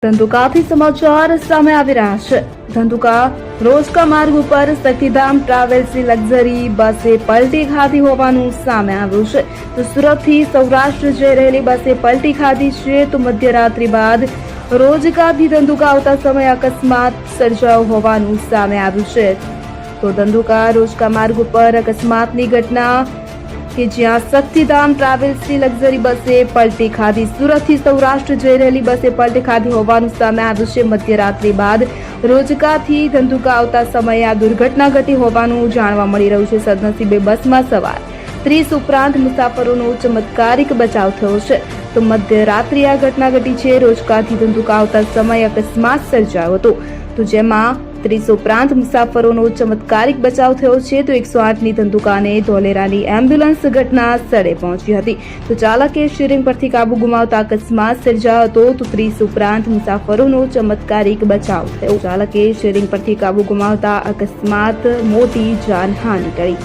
ધંધુકાથી સમાચાર સામે આવી રહ્યા છે। ધંધુકા રોજકા માર્ગ ઉપર શક્તિધામ ટ્રાવેલ્સની લક્ઝરી બસે પલટી ખાધી હોવાનું સામે આવ્યું છે। તો સુરતથી સૌરાષ્ટ્ર જઈ રહેલી બસે પલટી ખાધી છે। તો મધ્યરાત્રિ બાદ રોજકાથી ધંધુકા આવતા સમયે અકસ્માત સર્જાયો હોવાનું સામે આવ્યું છે। તો ધંધુકા રોજકા માર્ગ ઉપર અકસ્માતની ઘટના કે જ્યાં શક્તિધામ ટ્રાવેલ્સની લક્ઝરી બસે પલટી ખાધી। સુરતથી સૌરાષ્ટ્ર જઈ રહેલી બસે પલટી ખાધી હોવાનું સામે આવ્યું છે। મધ્યરાત્રિ બાદ રોજકાથી ધંધુકા આવતા સમયે આ દુર્ઘટના ઘટી હોવાનું જાણવા મળી રહ્યું છે। સદનસીબે બસમાં સવાર 30 ઉપરાંત મુસાફરોનો ચમત્કારિક બચાવ થયો છે। તો મધ્યરાત્રિ આ ઘટના ઘટી છે। રોજકાથી ધંધુકા આવતા સમયે અકસ્માત સર્જાયો હતો, તો જેમાં 30 ઉપરાંત મુસાફરોનો ચમત્કારિક બચાવ થયો છે। તો 108ની ધંધુકાને ધોલેરાની એમ્બ્યુલન્સ ઘટના સ્થળે પહોંચી હતી। તો ચાલકે સ્ટીયરિંગ પરથી કાબુ ગુમાવતા અકસ્માત સર્જાયો હતો। તો 30 ઉપરાંત મુસાફરોનો ચમત્કારિક બચાવ થયો। ચાલકે સ્ટીયરિંગ પરથી કાબુ ગુમાવતા અકસ્માત મોટી જાનહાનિ કરી।